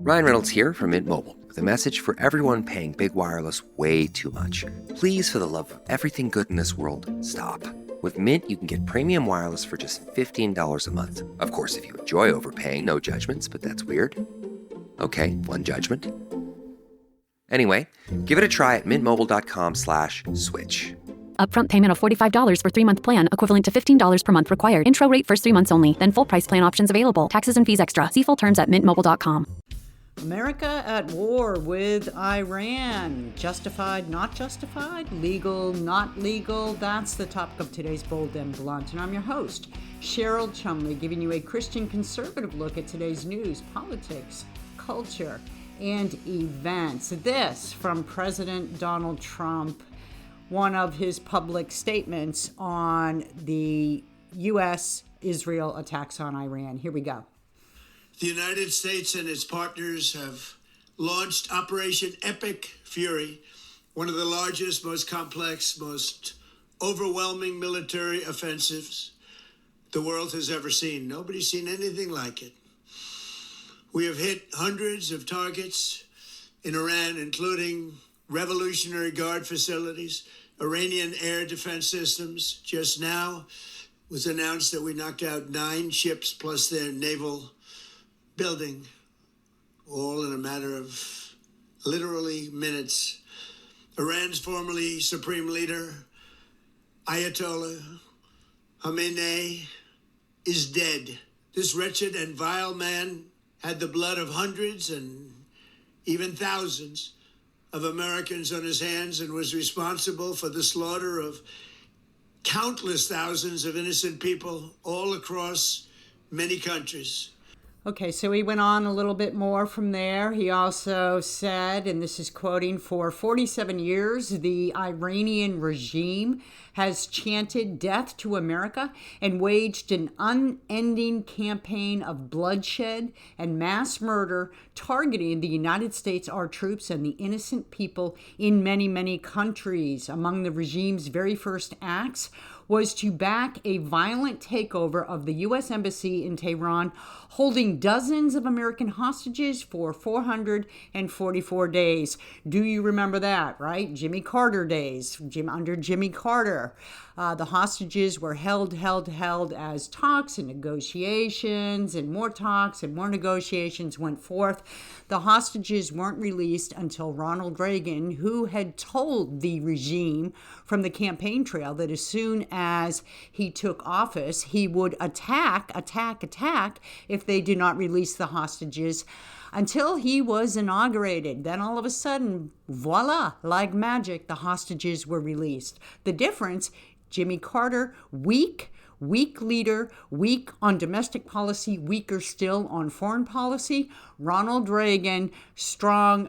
Ryan Reynolds here from Mint Mobile with a message for everyone paying big wireless way too much. Please, for the love of everything good in this world, stop. With Mint, you can get premium wireless for just $15 a month. Of course, if you enjoy overpaying, no judgments, but that's weird. Okay, one judgment. Anyway, give it a try at mintmobile.com/switch. Upfront payment of $45 for 3-month plan, equivalent to $15 per month required. Intro rate first 3 months only, then full price plan options available. Taxes and fees extra. See full terms at mintmobile.com. America at war with Iran. Justified, not justified? Legal, not legal? That's the topic of today's Bold and Blunt. And I'm your host, Cheryl Chumley, giving you a Christian conservative look at today's news, politics, culture, and events. This from President Donald Trump, one of his public statements on the U.S.-Israel attacks on Iran. Here we go. The United States and its partners have launched Operation Epic Fury, one of the largest, most complex, most overwhelming military offensives the world has ever seen. Nobody's seen anything like it. We have hit hundreds of targets in Iran, including Revolutionary Guard facilities, Iranian air defense systems. Just now was announced that we knocked out 9 ships plus their naval building, all in a matter of literally minutes. Iran's formerly supreme leader, Ayatollah Khamenei, is dead. This wretched and vile man had the blood of hundreds and even thousands of Americans on his hands and was responsible for the slaughter of countless thousands of innocent people all across many countries. Okay, so he went on a little bit more from there. He also said, and this is quoting, for 47 years, the Iranian regime has chanted death to America and waged an unending campaign of bloodshed and mass murder targeting the United States, our troops, and the innocent people in many, many countries. Among the regime's very first acts was to back a violent takeover of the U.S. Embassy in Tehran, holding dozens of American hostages for 444 days. Do you remember that, right? Jimmy Carter days, under Jimmy Carter. The hostages were held as talks and negotiations, and more talks and more negotiations went forth. The hostages weren't released until Ronald Reagan, who had told the regime from the campaign trail that as soon as he took office, he would attack if they did not release the hostages, until he was inaugurated. Then all of a sudden, voila, like magic, the hostages were released. The difference, Jimmy Carter, weak leader, weak on domestic policy, weaker still on foreign policy. Ronald Reagan, strong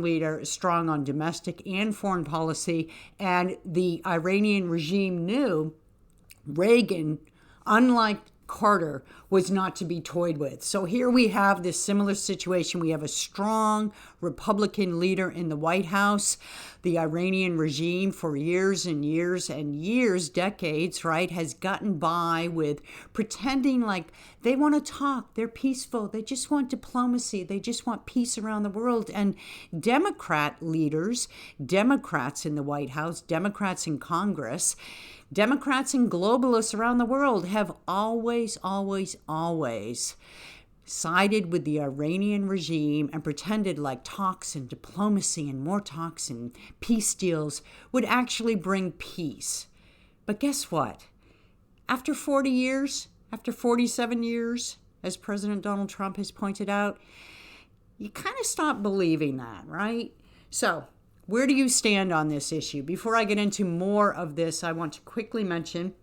leader, strong on domestic and foreign policy. And the Iranian regime knew Reagan, unlike Carter, was not to be toyed with. So here we have this similar situation. We have a strong Republican leader in the White House. The Iranian regime for years and years and years, decades, right, has gotten by with pretending like they want to talk. They're peaceful. They just want diplomacy. They just want peace around the world. And Democrat leaders, Democrats in the White House, Democrats in Congress, Democrats and globalists around the world have always sided with the Iranian regime and pretended like talks and diplomacy and more talks and peace deals would actually bring peace. But guess what? After 40 years, after 47 years, as President Donald Trump has pointed out, you kind of stop believing that, right? So, where do you stand on this issue? Before I get into more of this, I want to quickly mention,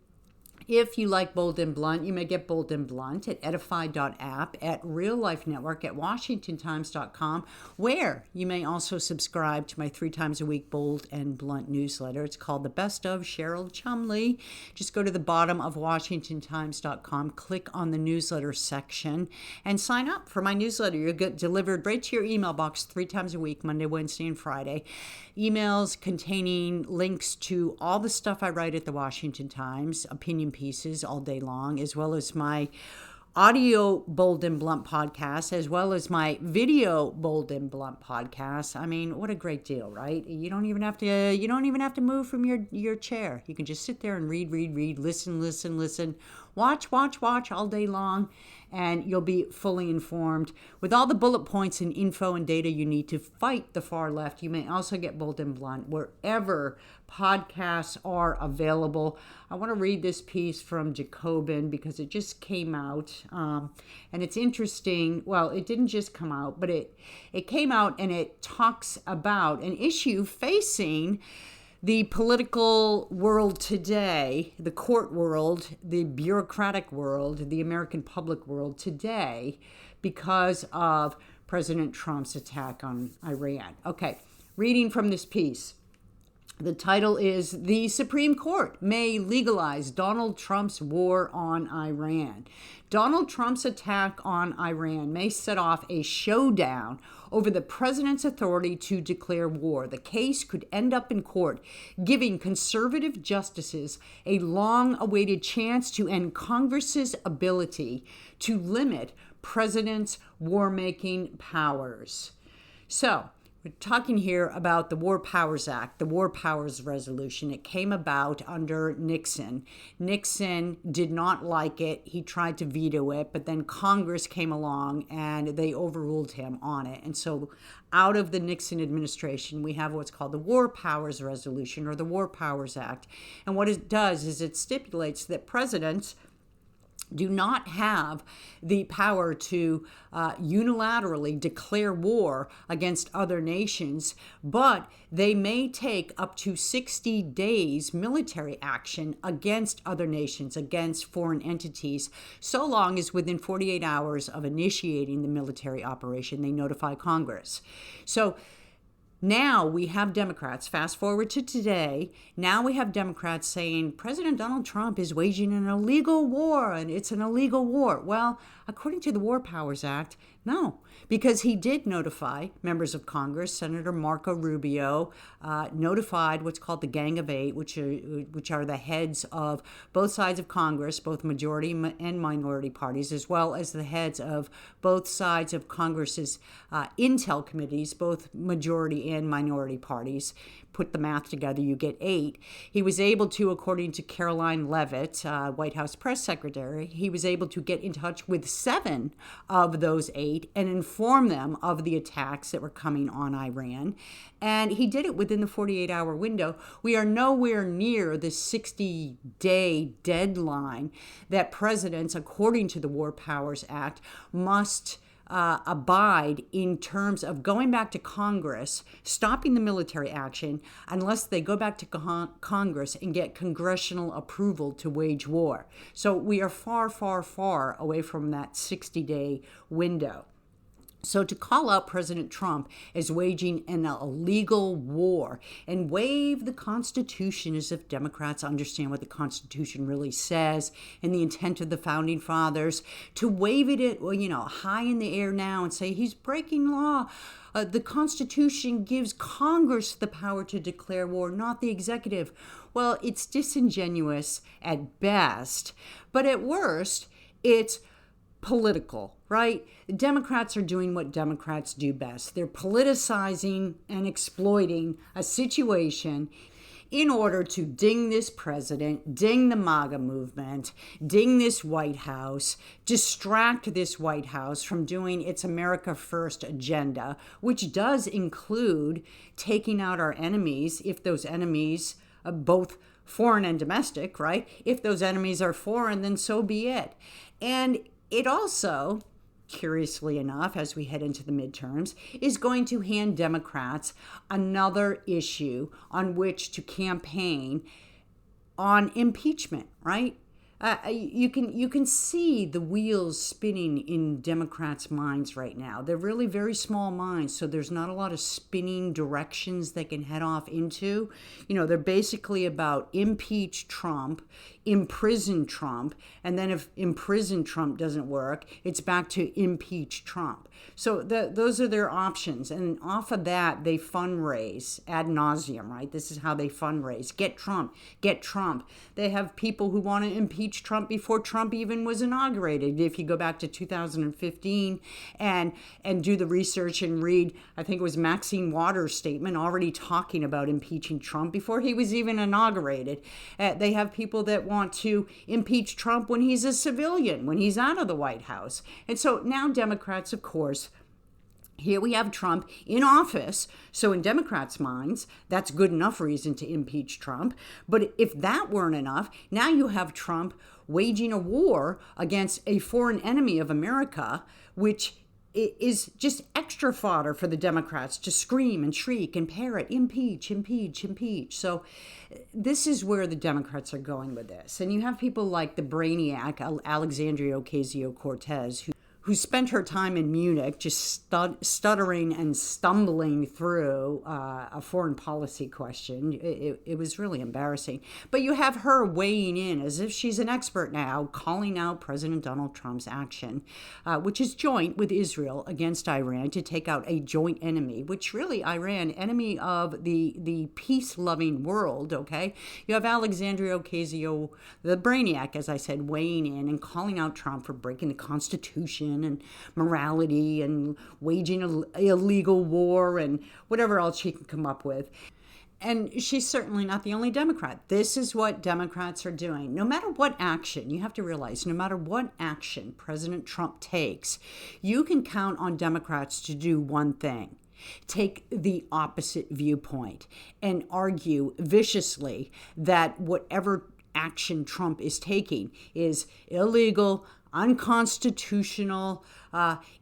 if you like Bold and Blunt, you may get Bold and Blunt at edify.app, at Real Life Network, at washingtontimes.com, where you may also subscribe to my 3 times a week Bold and Blunt newsletter. It's called The Best of Cheryl Chumley. Just go to the bottom of washingtontimes.com, click on the newsletter section, and sign up for my newsletter. You'll get delivered right to your email box 3 times a week, Monday, Wednesday, and Friday. Emails containing links to all the stuff I write at the Washington Times, opinion pieces all day long, as well as my audio Bold and Blunt podcast, as well as my video Bold and Blunt podcast. I mean, what a great deal, right? You don't even have to move from your chair. You can just sit there and read, listen, watch all day long, and you'll be fully informed with all the bullet points and info and data you need to fight the far left. You may also get Bold and Blunt wherever podcasts are available. I want to read this piece from Jacobin because it just came out, and it's interesting. Well, it didn't just come out, but it came out, and it talks about an issue facing the political world today, the court world, the bureaucratic world, the American public world today, because of President Trump's attack on Iran. Okay, reading from this piece. The title is "The Supreme Court May Legalize Donald Trump's War on Iran." Donald Trump's attack on Iran may set off a showdown over the president's authority to declare war. The case could end up in court, giving conservative justices a long-awaited chance to end Congress's ability to limit president's war-making powers. So, we're talking here about the War Powers Act, the War Powers Resolution. It came about under Nixon. Nixon did not like it. He tried to veto it, but then Congress came along and they overruled him on it. And so out of the Nixon administration, we have what's called the War Powers Resolution or the War Powers Act. And what it does is it stipulates that presidents do not have the power to unilaterally declare war against other nations, but they may take up to 60 days military action against other nations, against foreign entities, so long as within 48 hours of initiating the military operation, they notify Congress. So now we have Democrats, fast forward to today, now we have Democrats saying President Donald Trump is waging an illegal war and it's an illegal war. Well, according to the War Powers Act, no, because he did notify members of Congress. Senator Marco Rubio notified what's called the Gang of Eight, which are the heads of both sides of Congress, both majority and minority parties, as well as the heads of both sides of Congress's intel committees, both majority and minority parties. Put the math together, you get 8. He was able to, according to Caroline Leavitt, White House press secretary, he was able to get in touch with 7 of those 8 and inform them of the attacks that were coming on Iran. And he did it within the 48-hour window. We are nowhere near the 60-day deadline that presidents, according to the War Powers Act, must abide in terms of going back to Congress, stopping the military action, unless they go back to Congress and get congressional approval to wage war. So we are far, far, far away from that 60-day window. So to call out President Trump as waging an illegal war and waive the Constitution as if Democrats understand what the Constitution really says and the intent of the Founding Fathers, to wave it high in the air now and say he's breaking law. The Constitution gives Congress the power to declare war, not the executive. Well, it's disingenuous at best, but at worst, it's political, right? Democrats are doing what Democrats do best. They're politicizing and exploiting a situation in order to ding this president, ding the MAGA movement, ding this White House, distract this White House from doing its America First agenda, which does include taking out our enemies, if those enemies, both foreign and domestic, right? If those enemies are foreign, then so be it. And it also, curiously enough, as we head into the midterms, is going to hand Democrats another issue on which to campaign on impeachment, right? You can see the wheels spinning in Democrats' minds right now. They're really very small minds, so there's not a lot of spinning directions they can head off into. They're basically about impeach Trump, imprison Trump, and then if imprison Trump doesn't work, it's back to impeach Trump. So those are their options, and off of that, they fundraise ad nauseum, right? This is how they fundraise. Get Trump, get Trump. They have people who want to impeach impeach Trump before Trump even was inaugurated. If you go back to 2015 and do the research and read, I think it was Maxine Waters' statement already talking about impeaching Trump before he was even inaugurated. They have people that want to impeach Trump when he's a civilian, when he's out of the White House. And so now Democrats, of course, here we have Trump in office. So in Democrats' minds, that's good enough reason to impeach Trump. But if that weren't enough, now you have Trump waging a war against a foreign enemy of America, which is just extra fodder for the Democrats to scream and shriek and parrot, impeach, impeach, impeach. So this is where the Democrats are going with this. And you have people like the brainiac Alexandria Ocasio-Cortez, who spent her time in Munich just stuttering and stumbling through a foreign policy question. It was really embarrassing. But you have her weighing in as if she's an expert now, calling out President Donald Trump's action, which is joint with Israel against Iran to take out a joint enemy, which really Iran, enemy of the peace-loving world, okay? You have Alexandria Ocasio, the brainiac, as I said, weighing in and calling out Trump for breaking the Constitution and morality and waging an illegal war and whatever else she can come up with. And she's certainly not the only Democrat. This is what Democrats are doing. No matter what action, you have to realize, no matter what action President Trump takes, you can count on Democrats to do one thing: take the opposite viewpoint and argue viciously that whatever action Trump is taking is illegal, unconstitutional,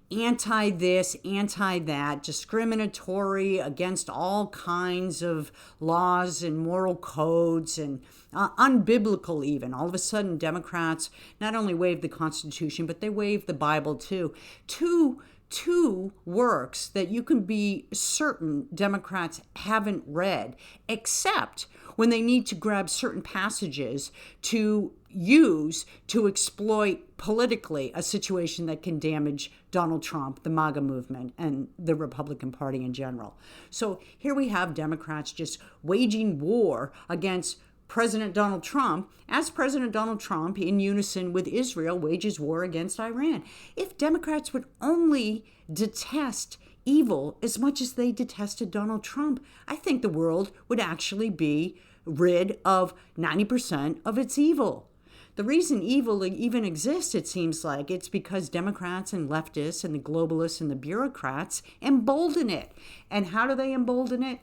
anti-this, anti-that, discriminatory against all kinds of laws and moral codes, and unbiblical even. All of a sudden, Democrats not only waive the Constitution, but they waive the Bible too. Two works that you can be certain Democrats haven't read, except when they need to grab certain passages to use to exploit politically a situation that can damage Donald Trump, the MAGA movement, and the Republican Party in general. So here we have Democrats just waging war against President Donald Trump, as President Donald Trump, in unison with Israel, wages war against Iran. If Democrats would only detest evil as much as they detested Donald Trump, I think the world would actually be rid of 90% of its evil. The reason evil even exists, it seems like, it's because Democrats and leftists and the globalists and the bureaucrats embolden it. And how do they embolden it?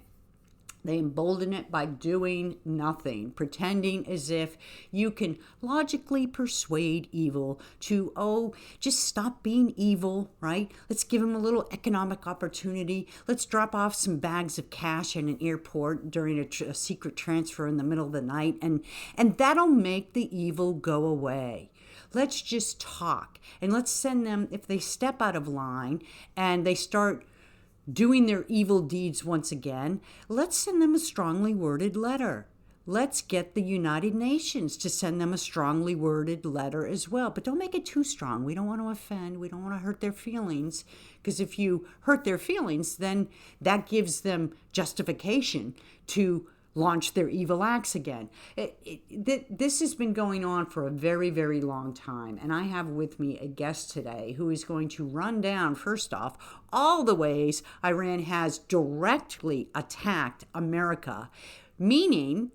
They embolden it by doing nothing, pretending as if you can logically persuade evil to, just stop being evil, right? Let's give them a little economic opportunity. Let's drop off some bags of cash in an airport during a secret transfer in the middle of the night, and that'll make the evil go away. Let's just talk, and let's send them, if they step out of line and they start doing their evil deeds once again, let's send them a strongly worded letter. Let's get the United Nations to send them a strongly worded letter as well. But don't make it too strong. We don't want to offend. We don't want to hurt their feelings. Because if you hurt their feelings, then that gives them justification to launch their evil acts again. This has been going on for a very, very long time. And I have with me a guest today who is going to run down, first off, all the ways Iran has directly attacked America, meaning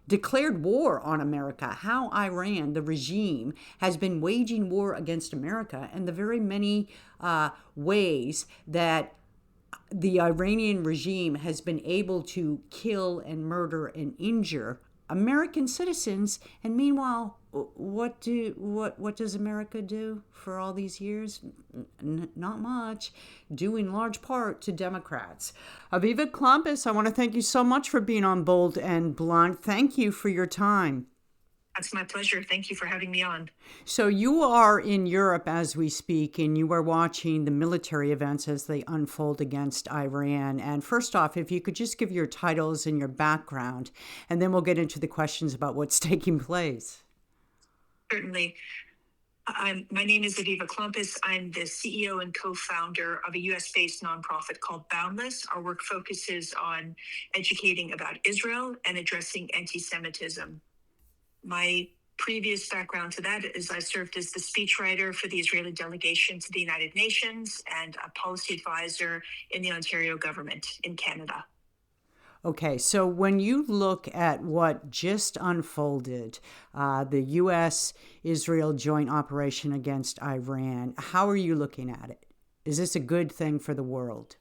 declared war on America, how Iran, the regime, has been waging war against America, and the very many ways that the Iranian regime has been able to kill and murder and injure American citizens. And meanwhile, what does America do for all these years? Not much, due in large part to Democrats. Aviva Klompas, I want to thank you so much for being on Bold and Blunt. Thank you for your time. That's my pleasure. Thank you for having me on. So you are in Europe as we speak, and you are watching the military events as they unfold against Iran. And first off, if you could just give your titles and your background, and then we'll get into the questions about what's taking place. Certainly. My name is Aviva Klompas. I'm the CEO and co-founder of a U.S.-based nonprofit called Boundless. Our work focuses on educating about Israel and addressing anti-Semitism. My previous background to that is I served as the speechwriter for the Israeli delegation to the United Nations and a policy advisor in the Ontario government in Canada. Okay, so when you look at what just unfolded, the U.S.-Israel joint operation against Iran, how are you looking at it? Is this a good thing for the world?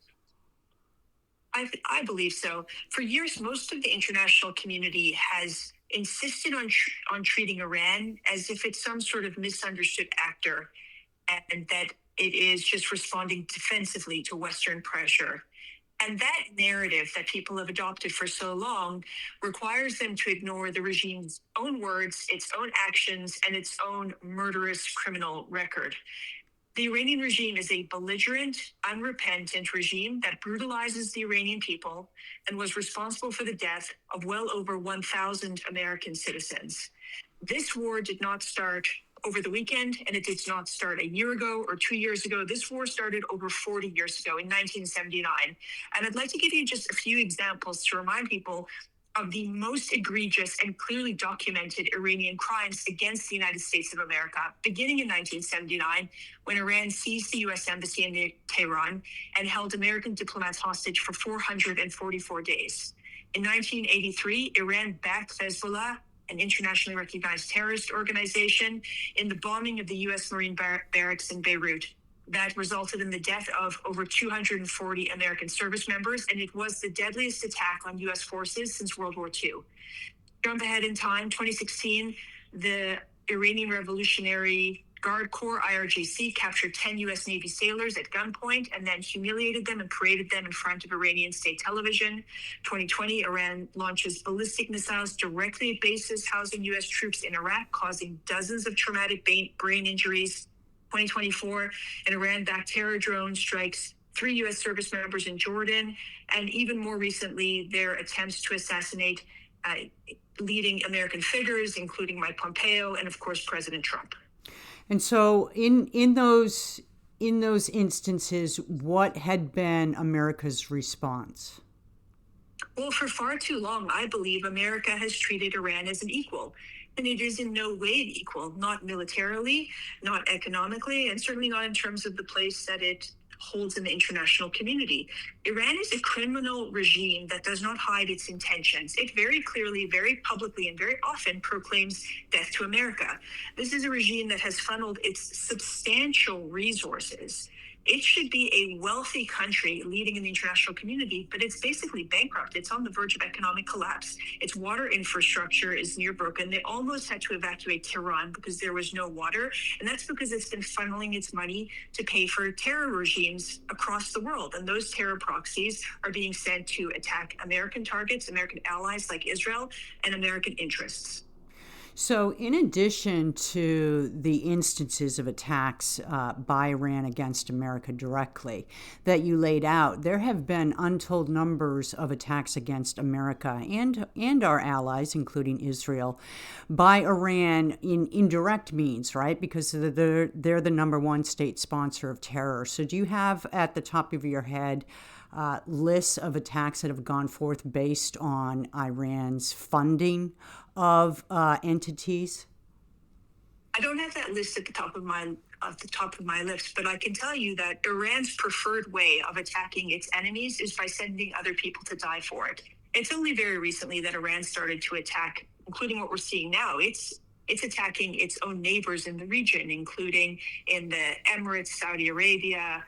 I believe so. For years, most of the international community has insisted on treating Iran as if it's some sort of misunderstood actor and that it is just responding defensively to Western pressure. And that narrative that people have adopted for so long requires them to ignore the regime's own words, its own actions, and its own murderous criminal record. The Iranian regime is a belligerent, unrepentant regime that brutalizes the Iranian people and was responsible for the death of well over 1,000 American citizens. This war did not start over the weekend, and it did not start a year ago or 2 years ago. This war started over 40 years ago in 1979. And I'd like to give you just a few examples to remind people of the most egregious and clearly documented Iranian crimes against the United States of America, beginning in 1979, when Iran seized the U.S. Embassy in Tehran and held American diplomats hostage for 444 days. In 1983, Iran backed Hezbollah, an internationally recognized terrorist organization, in the bombing of the U.S. Marine barracks in Beirut. That resulted in the death of over 240 American service members, and it was the deadliest attack on U.S. forces since World War II. Jump ahead in time, 2016, the Iranian Revolutionary Guard Corps, IRGC, captured 10 U.S. Navy sailors at gunpoint and then humiliated them and paraded them in front of Iranian state television. 2020, Iran launches ballistic missiles directly at bases housing U.S. troops in Iraq, causing dozens of traumatic brain injuries. 2024, an Iran-backed terror drone strikes 3 U.S. service members in Jordan, and even more recently, their attempts to assassinate leading American figures, including Mike Pompeo and, of course, President Trump. And so, in those instances, what had been America's response? Well, for far too long, I believe America has treated Iran as an equal. And it is in no way an equal, not militarily, not economically, and certainly not in terms of the place that it holds in the international community. Iran is a criminal regime that does not hide its intentions. It very clearly, very publicly, and very often proclaims death to America. This is a regime that has funneled its substantial resources. It should be a wealthy country leading in the international community, but it's basically bankrupt. It's on the verge of economic collapse. Its water infrastructure is near broken. They almost had to evacuate Tehran because there was no water. And that's because it's been funneling its money to pay for terror regimes across the world. And those terror proxies are being sent to attack American targets, American allies like Israel, and American interests. So, in addition to the instances of attacks by Iran against America directly that you laid out, there have been untold numbers of attacks against America and our allies, including Israel, by Iran in indirect means, right? Because they're the number one state sponsor of terror. So, do you have at the top of your head lists of attacks that have gone forth based on Iran's funding of entities? I don't have that list at the top of my list, but I can tell you that Iran's preferred way of attacking its enemies is by sending other people to die for it. It's only very recently that Iran started to attack, including what we're seeing now. It's attacking its own neighbors in the region, including in the Emirates, Saudi Arabia,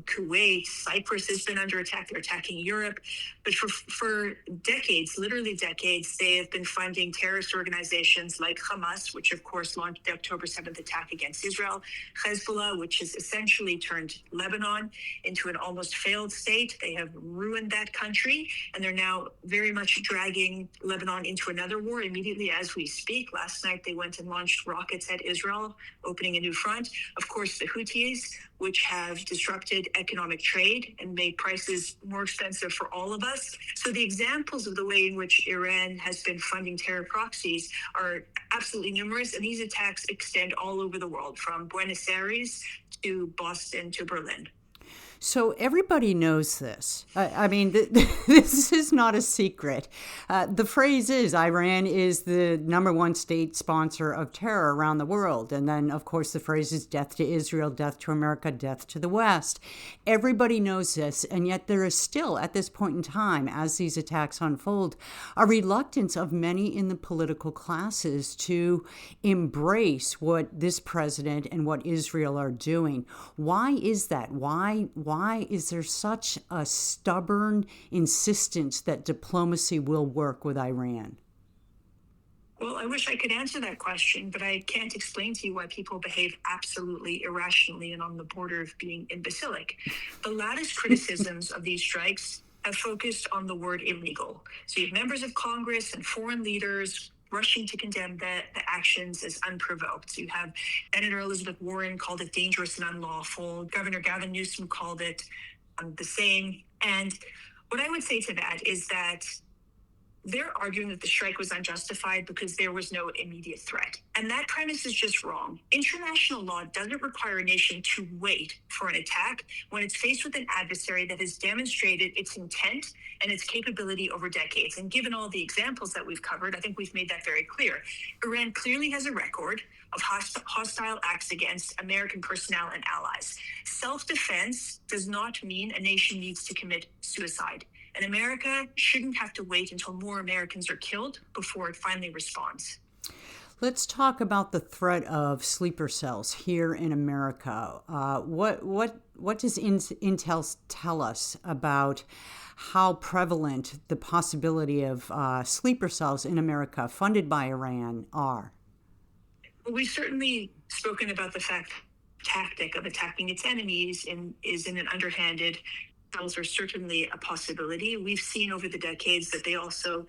Kuwait. Cyprus has been under attack. They're attacking Europe. But for decades, literally decades, they have been funding terrorist organizations like Hamas, which of course launched the October 7th attack against Israel, Hezbollah, which has essentially turned Lebanon into an almost failed state. They have ruined that country, and they're now very much dragging Lebanon into another war immediately as we speak. Last night, they went and launched rockets at Israel, opening a new front. Of course, the Houthis, which have disrupted economic trade and made prices more expensive for all of us. So the examples of the way in which Iran has been funding terror proxies are absolutely numerous, and these attacks extend all over the world, from Buenos Aires to Boston to Berlin. So everybody knows this. I mean, this is not a secret. The phrase is Iran is the number one state sponsor of terror around the world. And then, of course, the phrase is death to Israel, death to America, death to the West. Everybody knows this. And yet there is still, at this point in time, as these attacks unfold, a reluctance of many in the political classes to embrace what this president and what Israel are doing. Why is that? Why is there such a stubborn insistence that diplomacy will work with Iran? Well, I wish I could answer that question, but I can't explain to you why people behave absolutely irrationally and on the border of being imbecilic. The loudest criticisms of these strikes have focused on the word illegal. So you have members of Congress and foreign leaders rushing to condemn the actions as unprovoked. So you have Senator Elizabeth Warren called it dangerous and unlawful. Governor Gavin Newsom called it the same. And what I would say to that is that they're arguing that the strike was unjustified because there was no immediate threat. And that premise is just wrong. International law doesn't require a nation to wait for an attack when it's faced with an adversary that has demonstrated its intent and its capability over decades. And given all the examples that we've covered, I think we've made that very clear. Iran clearly has a record of hostile acts against American personnel and allies. Self-defense does not mean a nation needs to commit suicide. And America shouldn't have to wait until more Americans are killed before it finally responds. Let's talk about the threat of sleeper cells here in America. What does Intel tell us about how prevalent the possibility of sleeper cells in America funded by Iran are? Well, we've certainly spoken about the tactic of attacking its enemies is in an underhanded. Cells are certainly a possibility. We've seen over the decades that they also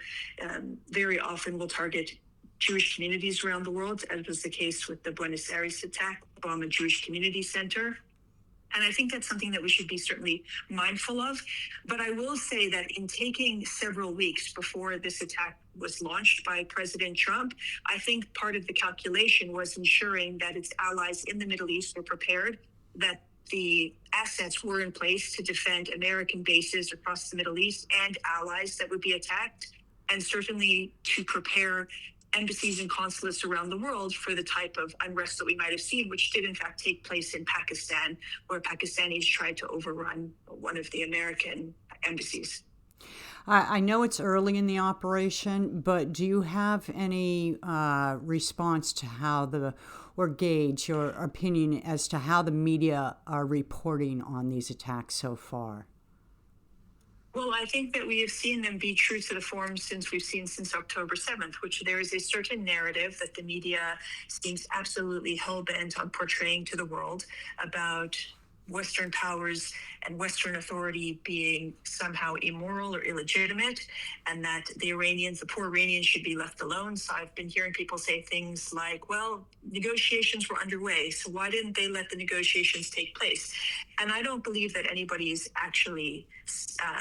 very often will target Jewish communities around the world, as was the case with the Buenos Aires attack, bomb a Jewish community center. And I think that's something that we should be certainly mindful of. But I will say that in taking several weeks before this attack was launched by President Trump, I think part of the calculation was ensuring that its allies in the Middle East were prepared, that the assets were in place to defend American bases across the Middle East and allies that would be attacked, and certainly to prepare embassies and consulates around the world for the type of unrest that we might have seen, which did in fact take place in Pakistan, where Pakistanis tried to overrun one of the American embassies. I know it's early in the operation, but do you have any response to how or gauge your opinion as to how the media are reporting on these attacks so far? Well, I think that we have seen them be true to the form since October 7th, which there is a certain narrative that the media seems absolutely hell-bent on portraying to the world about Western powers and Western authority being somehow immoral or illegitimate, and that the poor Iranians should be left alone. So I've been hearing people say things like, well, negotiations were underway, so why didn't they let the negotiations take place? And I don't believe that anybody is actually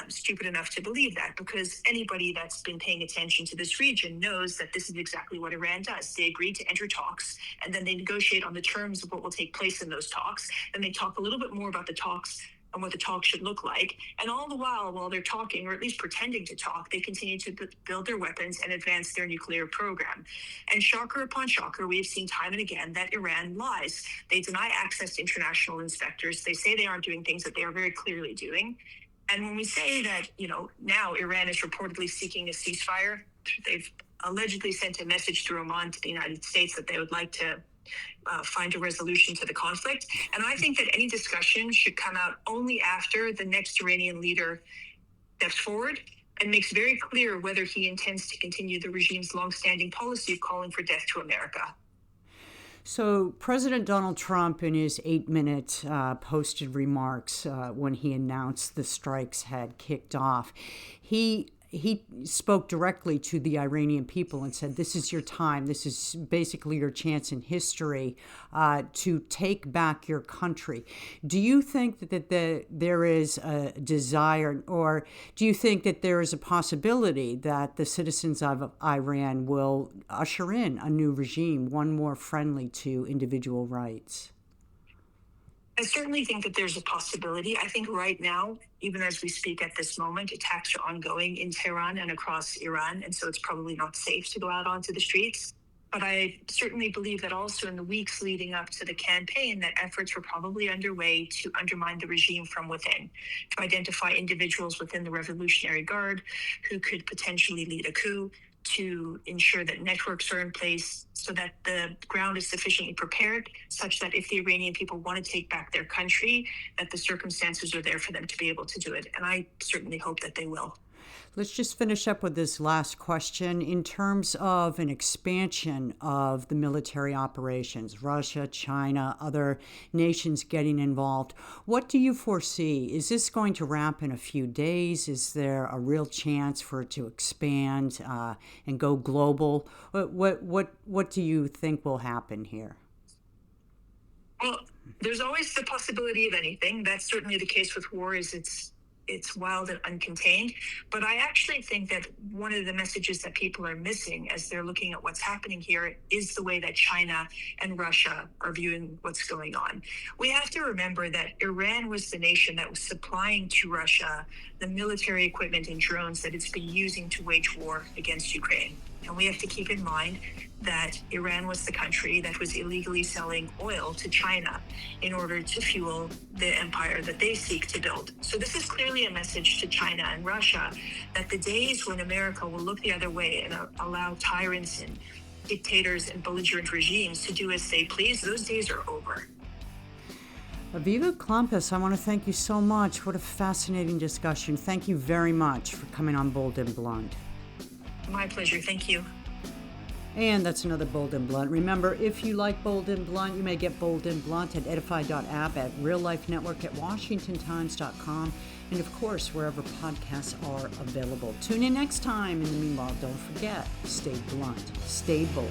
stupid enough to believe that, because anybody that's been paying attention to this region knows that this is exactly what Iran does. They agree to enter talks, and then they negotiate on the terms of what will take place in those talks. And they talk a little bit more about the talks and what the talk should look like. And all the while they're talking, or at least pretending to talk, they continue to build their weapons and advance their nuclear program. And shocker upon shocker, we've seen time and again that Iran lies. They deny access to international inspectors. They say they aren't doing things that they are very clearly doing. And when we say that, now Iran is reportedly seeking a ceasefire, they've allegedly sent a message through Oman to the United States that they would like to find a resolution to the conflict. And I think that any discussion should come out only after the next Iranian leader steps forward and makes very clear whether he intends to continue the regime's longstanding policy of calling for death to America. So President Donald Trump, in his 8-minute posted remarks when he announced the strikes had kicked off, he spoke directly to the Iranian people and said, this is your time. This is basically your chance in history to take back your country. Do you think that there is a desire, or do you think that there is a possibility that the citizens of Iran will usher in a new regime, one more friendly to individual rights? I certainly think that there's a possibility. I think right now, even as we speak at this moment, attacks are ongoing in Tehran and across Iran. And so it's probably not safe to go out onto the streets. But I certainly believe that also in the weeks leading up to the campaign, that efforts were probably underway to undermine the regime from within, to identify individuals within the Revolutionary Guard who could potentially lead a coup, to ensure that networks are in place so that the ground is sufficiently prepared, such that if the Iranian people want to take back their country, that the circumstances are there for them to be able to do it. And I certainly hope that they will. Let's just finish up with this last question. In terms of an expansion of the military operations, Russia, China, other nations getting involved, what do you foresee? Is this going to wrap in a few days? Is there a real chance for it to expand and go global? What do you think will happen here? Well, there's always the possibility of anything. That's certainly the case with war. It's wild and uncontained. But I actually think that one of the messages that people are missing as they're looking at what's happening here is the way that China and Russia are viewing what's going on. We have to remember that Iran was the nation that was supplying to Russia the military equipment and drones that it's been using to wage war against Ukraine. And we have to keep in mind that Iran was the country that was illegally selling oil to China in order to fuel the empire that they seek to build. So this is clearly a message to China and Russia that the days when America will look the other way and allow tyrants and dictators and belligerent regimes to do as they please, those days are over. Aviva Klompas, I want to thank you so much. What a fascinating discussion. Thank you very much for coming on Bold and Blunt. My pleasure. Thank you. And that's another Bold and Blunt. Remember, if you like Bold and Blunt, you may get Bold and Blunt at edify.app, at Real Life Network, at WashingtonTimes.com, and of course, wherever podcasts are available. Tune in next time. In the meanwhile, don't forget, stay blunt, stay bold.